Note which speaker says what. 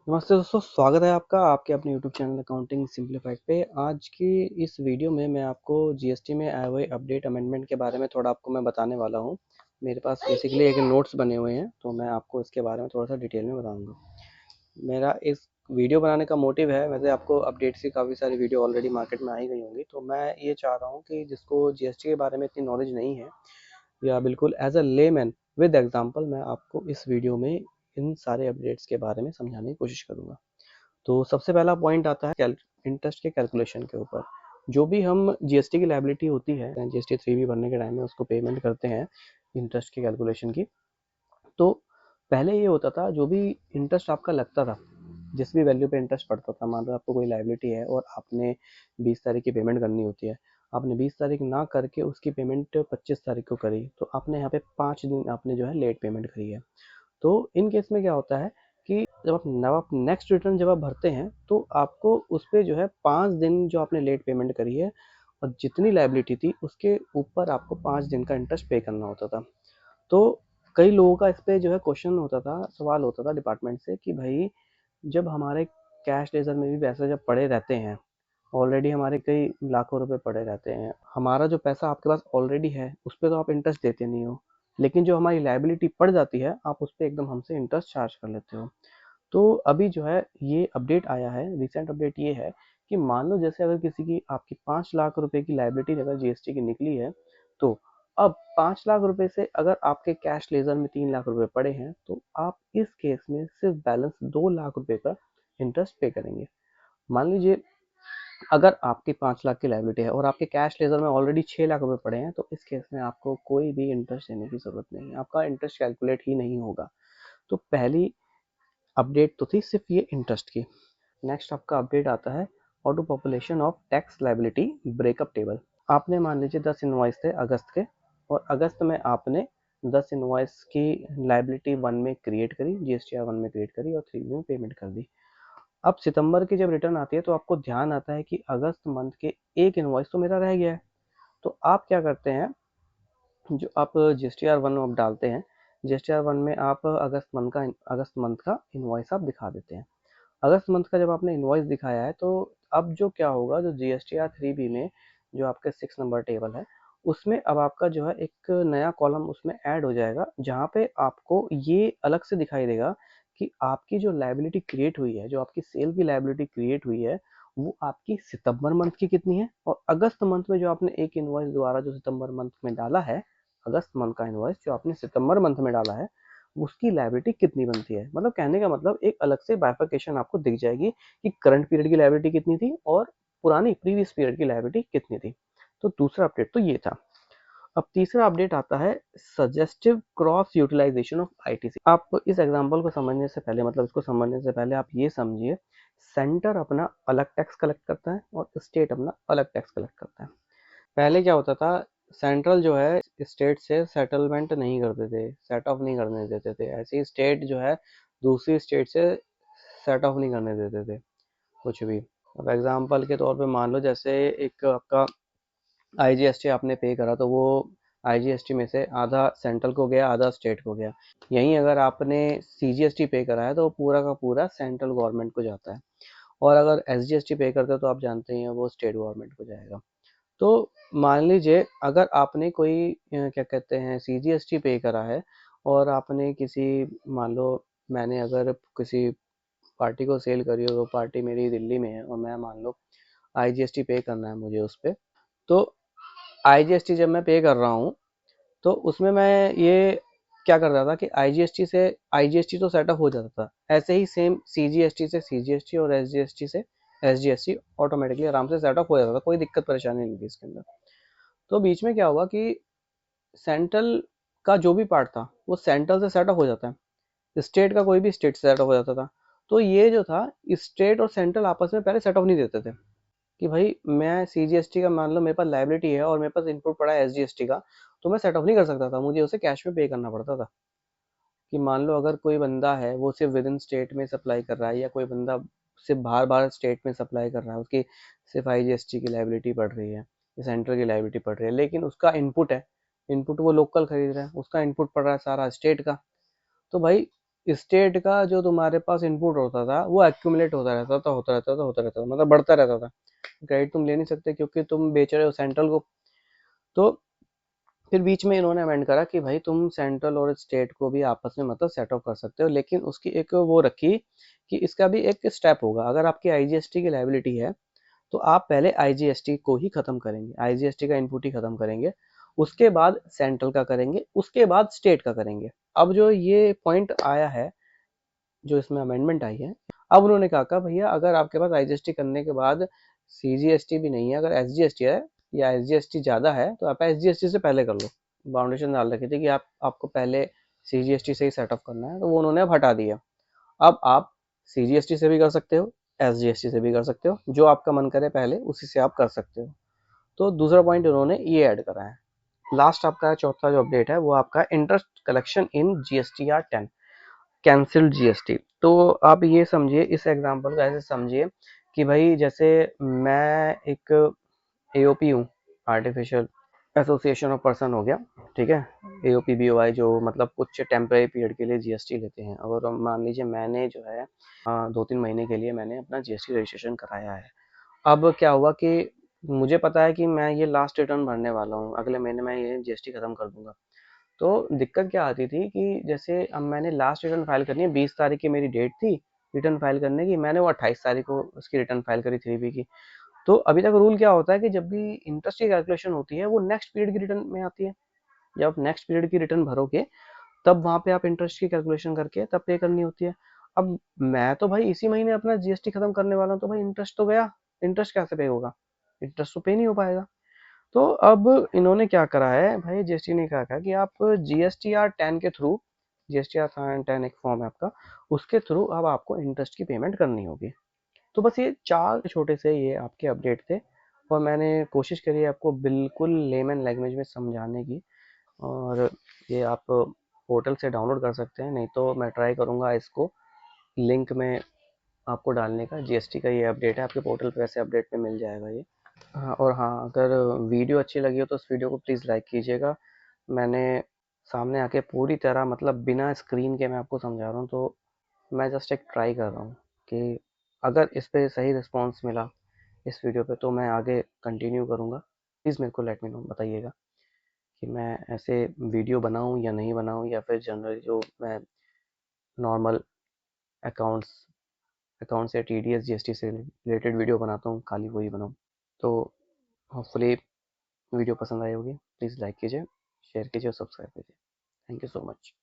Speaker 1: नमस्ते दोस्तों, स्वागत है आपका आपके अपने यूट्यूब चैनल अकाउंटिंग सिंप्लीफाइड पे। आज की इस वीडियो में मैं आपको जीएसटी में आए हुए अपडेट अमेंडमेंट के बारे में थोड़ा आपको मैं बताने वाला हूँ। मेरे पास बेसिकली एक नोट्स बने हुए हैं, तो मैं आपको इसके बारे में थोड़ा सा डिटेल में बताऊँगा। मेरा इस वीडियो बनाने का मोटिव है, वैसे आपको अपडेट्स की काफ़ी सारी वीडियो ऑलरेडी मार्केट में आ ही गई होंगी, तो मैं ये चाह रहा हूँ कि जिसको जीएसटी के बारे में इतनी नॉलेज नहीं है या बिल्कुल as a layman with example मैं आपको इस वीडियो में इन सारे अपडेट्स के बारे में समझाने की कोशिश करूँगा। तो सबसे पहला पॉइंट आता है इंटरेस्ट के कैलकुलेशन के ऊपर। जो भी हम जीएसटी की लायबिलिटी होती है, जीएसटी 3B भरने के टाइम में उसको पेमेंट करते हैं इंटरेस्ट के कैलकुलेशन की। तो पहले ये होता था, जो भी इंटरेस्ट आपका लगता था, जिस भी वैल्यू पे इंटरेस्ट पड़ता था, मान लो आपको कोई लायबिलिटी है और आपने 20 तारीख की पेमेंट करनी होती है, आपने 20 तारीख ना करके उसकी पेमेंट 25 तारीख को करी, तो आपने यहाँ पे 5 दिन आपने जो है लेट पेमेंट करी है। तो इन केस में क्या होता है कि जब आप नेक्स्ट रिटर्न जब आप भरते हैं, तो आपको उस पे जो है 5 दिन जो आपने लेट पेमेंट करी है और जितनी लायबिलिटी थी उसके ऊपर आपको 5 दिन का इंटरेस्ट पे करना होता था। तो कई लोगों का इस पे जो है क्वेश्चन होता था, सवाल होता था डिपार्टमेंट से कि भाई, जब हमारे कैश लेजर में भी पैसे जब पड़े रहते हैं, ऑलरेडी हमारे कई लाखों रुपए पड़े रहते हैं, हमारा जो पैसा आपके पास ऑलरेडी है उस पर तो आप इंटरेस्ट देते नहीं हो, लेकिन जो हमारी लायबिलिटी पड़ जाती है आप उस पर एकदम हमसे इंटरेस्ट चार्ज कर लेते हो। तो अभी जो है ये अपडेट आया है, रिसेंट अपडेट ये है कि मान लो जैसे अगर किसी की आपकी 5 लाख रुपए की लायबिलिटी अगर जीएसटी की निकली है, तो अब 5 लाख रुपए से अगर आपके कैश लेजर में 3 लाख रुपए पड़े हैं, तो आप इस केस में सिर्फ बैलेंस 2 लाख रुपए का इंटरेस्ट पे करेंगे। मान लीजिए अगर आपकी 5 लाख की लायबिलिटी है और आपके कैश लेजर में ऑलरेडी 6 लाख रुपए पड़े हैं, तो इस केस में आपको कोई भी इंटरेस्ट देने की जरूरत नहीं है, आपका इंटरेस्ट कैलकुलेट ही नहीं होगा। तो पहली अपडेट तो थी सिर्फ ये इंटरेस्ट की। नेक्स्ट आपका अपडेट आता है auto population of tax liability breakup table. आपने मान लीजिए 10 इनवॉइस थे अगस्त के, और अगस्त में आपने 10 इनवॉइस की लायबिलिटी 1 में क्रिएट करी, जीएसटीआर 1 में क्रिएट करी और 3 में पेमेंट कर दी। अब सितंबर की जब रिटर्न आती है तो आपको ध्यान आता है कि अगस्त मंथ के एक इनवॉइस तो मेरा रह गया है। तो आप क्या करते हैं, जो आप जीएसटीआर 1 आप डालते हैं, जीएसटीआर 1 में आप अगस्त मंथ का इनवॉइस आप दिखा देते हैं। अगस्त मंथ का जब आपने इनवॉइस दिखाया है, तो अब जो क्या होगा, जो जीएसटीआर 3B में जो आपके 6 नंबर टेबल है, उसमें अब आपका जो है एक नया कॉलम उसमें ऐड हो जाएगा, जहाँ पे आपको ये अलग से दिखाई देगा कि आपकी जो लायबिलिटी क्रिएट हुई है, जो आपकी सेल की लायबिलिटी क्रिएट हुई है, वो आपकी सितंबर मंथ की कितनी है, और अगस्त मंथ में जो आपने एक इनवॉइस द्वारा जो सितंबर मंथ में डाला है, अगस्त मंथ का इनवॉइस जो आपने सितंबर मंथ में डाला है, उसकी लायबिलिटी कितनी बनती है। मतलब कहने का मतलब एक अलग से बाइफरकेशन आपको दिख जाएगी कि करंट पीरियड की लायबिलिटी कितनी थी और पुरानी प्रीवियस पीरियड की लायबिलिटी कितनी थी। तो दूसरा अपडेट तो ये था। अब तीसरा अपडेट आता है suggestive cross utilization of ITC. आप इस एग्जांपल को समझने से पहले, मतलब इसको समझने से पहले आप ये समझिए, सेंटर अपना अलग टैक्स कलेक्ट करता है और स्टेट अपना अलग टैक्स कलेक्ट करता है। पहले क्या होता था, सेंट्रल जो है स्टेट से सेटलमेंट नहीं करते थे, सेट ऑफ नहीं करने देते थे, ऐसे ही स्टेट जो है दूसरी स्टेट से सेट ऑफ नहीं करने देते थे कुछ भी। अब एग्जांपल के तौर पे मान लो जैसे एक आपका आईजीएसटी आपने पे करा, तो वो आईजीएसटी में से आधा सेंट्रल को गया, आधा स्टेट को गया। यहीं अगर आपने सीजीएसटी पे करा है, तो पूरा का पूरा सेंट्रल गवर्नमेंट को जाता है, और अगर एसजीएसटी पे करते हो तो आप जानते ही हैं वो स्टेट गवर्नमेंट को जाएगा। तो मान लीजिए अगर आपने कोई क्या कहते हैं सीजीएसटी पे करा है, और आपने किसी, मान लो मैंने अगर किसी पार्टी को सेल करी और वो पार्टी मेरी दिल्ली में है, और मैं मान लो आईजीएसटी पे करना है मुझे उस पे, तो आईजीएसटी जब मैं पे कर रहा हूँ, तो उसमें मैं ये क्या कर रहा था कि आईजीएसटी तो सेटअप हो जाता था, ऐसे ही सेम सीजीएसटी से सीजीएसटी और एसजीएसटी से एसजीएसटी ऑटोमेटिकली आराम से सेटअप हो जाता था, कोई दिक्कत परेशानी नहीं थी इसके अंदर। तो बीच में क्या हुआ कि सेंट्रल का जो भी पार्ट था वो सेंट्रल से सेटअप हो जाता है, स्टेट का कोई भी स्टेट से सेटअप हो जाता था। तो ये जो था, स्टेट और सेंट्रल आपस में पहले सेटअप नहीं देते थे कि भाई मैं सीजीएसटी का, मान लो मेरे पास लाइबिलिटी है और मेरे पास इनपुट पड़ा है एसजीएसटी का, तो मैं सेटअप नहीं कर सकता था, मुझे उसे कैश में पे करना पड़ता था। कि मान लो अगर कोई बंदा है वो सिर्फ विद इन स्टेट में सप्लाई कर रहा है, या कोई बंदा सिर्फ बाहर बाहर स्टेट में सप्लाई कर रहा है, उसकी सिर्फ आईजीएसटी की लाइबिलिटी पड़ रही है या सेंटर की लाइबिलिटी पड़ रही है, लेकिन उसका इनपुट है, इनपुट वो लोकल खरीद रहा है, उसका इनपुट पड़ रहा है सारा स्टेट का। तो भाई स्टेट का जो तुम्हारे पास इनपुट होता था वो एक्यूमुलेट होता रहता था, मतलब बढ़ता रहता था। क्रेडिट तुम ले नहीं सकते क्योंकि तुम बेच रहे हो सेंट्रल को। तो फिर बीच में इन्होंने अमेंड करा कि भाई तुम सेंट्रल और स्टेट को भी आपस में मतलब सेट ऑफ कर सकते हो, लेकिन उसकी एक वो रखी कि इसका भी एक स्टेप होगा। अगर आपकी आईजीएसटी की लायबिलिटी है तो आप पहले आईजीएसटी को ही खत्म करेंगे, आईजीएसटी का इनपुट ही खत्म करेंगे, उसके बाद सेंट्रल का करेंगे, उसके बाद स्टेट का करेंगे। अब जो ये पॉइंट आया है, जो इसमें अमेंडमेंट आई है, अब उन्होंने कहा भैया अगर आपके पास आईजीएसटी करने के बाद सीजीएसटी भी नहीं है, अगर एसजीएसटी है या एसजीएसटी ज़्यादा है तो आप एसजीएसटी से पहले कर लो। बाउंडेशन डाल रखी थी कि आपको पहले सीजीएसटी से ही सेट ऑफ करना है, तो वो उन्होंने अब हटा दिया। अब आप सीजीएसटी से भी कर सकते हो, एसजीएसटी से भी कर सकते हो, जो आपका मन करे पहले उसी से आप कर सकते हो। तो दूसरा पॉइंट उन्होंने ये ऐड करा है। लास्ट आपका चौथा जो अपडेट है वो आपका interest collection in GSTR 10 cancel GST. तो आप ये समझिए, इस एग्जांपल को ऐसे समझिए कि भाई जैसे मैं एक एओपी हूँ, आर्टिफिशियल एसोसिएशन ऑफ पर्सन हो गया, ठीक है। एओपी बीओआई जो मतलब कुछ टेम्परेरी पीरियड के लिए जीएसटी लेते हैं, और मान लीजिए मैंने जो है 2-3 महीने के लिए मैंने अपना जीएसटी रजिस्ट्रेशन कराया है। अब क्या हुआ कि मुझे पता है कि मैं ये लास्ट रिटर्न भरने वाला हूँ, अगले महीने मैं ये जीएसटी खत्म कर दूंगा। तो दिक्कत क्या आती थी कि जैसे अब मैंने लास्ट रिटर्न फाइल करनी है, 20 तारीख की मेरी डेट थी रिटर्न फाइल करने की, मैंने वो 28 तारीख को उसकी रिटर्न फाइल करी 3B की। तो अभी तक रूल क्या होता है कि जब भी इंटरेस्ट की कैलकुलेशन होती है वो नेक्स्ट पीरियड की रिटर्न में आती है। जब आप नेक्स्ट पीरियड की रिटर्न भरोगे तब वहाँ पे आप इंटरेस्ट की कैलकुलेशन करके तब पे करनी होती है। अब मैं तो भाई इसी महीने अपना जीएसटी खत्म करने वाला हूँ, तो भाई इंटरेस्ट तो गया, इंटरेस्ट कैसे पे होगा, इंटरेस्ट तो पे नहीं हो पाएगा। तो अब इन्होंने क्या करा है भाई, जीएसटी ने क्या कहा कि आप GSTR 10 के थ्रू, GSTR 10 एक फॉर्म है आपका, उसके थ्रू अब आपको इंटरेस्ट की पेमेंट करनी होगी। तो बस ये 4 छोटे से ये आपके अपडेट थे, और मैंने कोशिश करी है आपको बिल्कुल लेमन लैंग्वेज में समझाने की। और ये आप पोर्टल से डाउनलोड कर सकते हैं, नहीं तो मैं ट्राई करूँगा इसको लिंक में आपको डालने का। जीएसटी का ये अपडेट है, आपके पोर्टल पे ऐसे अपडेट पे मिल जाएगा ये। हाँ, और हाँ, अगर वीडियो अच्छी लगी हो तो इस वीडियो को प्लीज़ लाइक कीजिएगा। मैंने सामने आके पूरी तरह मतलब बिना स्क्रीन के मैं आपको समझा रहा हूँ, तो मैं जस्ट एक ट्राई कर रहा हूँ कि अगर इस पे सही रिस्पॉन्स मिला इस वीडियो पे तो मैं आगे कंटिन्यू करूँगा। प्लीज़ मेरे को लेट मी नो, बताइएगा कि मैं ऐसे वीडियो बनाऊँ या नहीं बनाऊँ, या फिर जनरली जो मैं नॉर्मल अकाउंट्स अकाउंट्स या TDS GST से रिलेटेड वीडियो बनाता हूँ, खाली वही बनाऊँ। तो होपफुली वीडियो पसंद आई होगी। प्लीज़ लाइक कीजिए, शेयर कीजिए और सब्सक्राइब कीजिए। Thank you so much.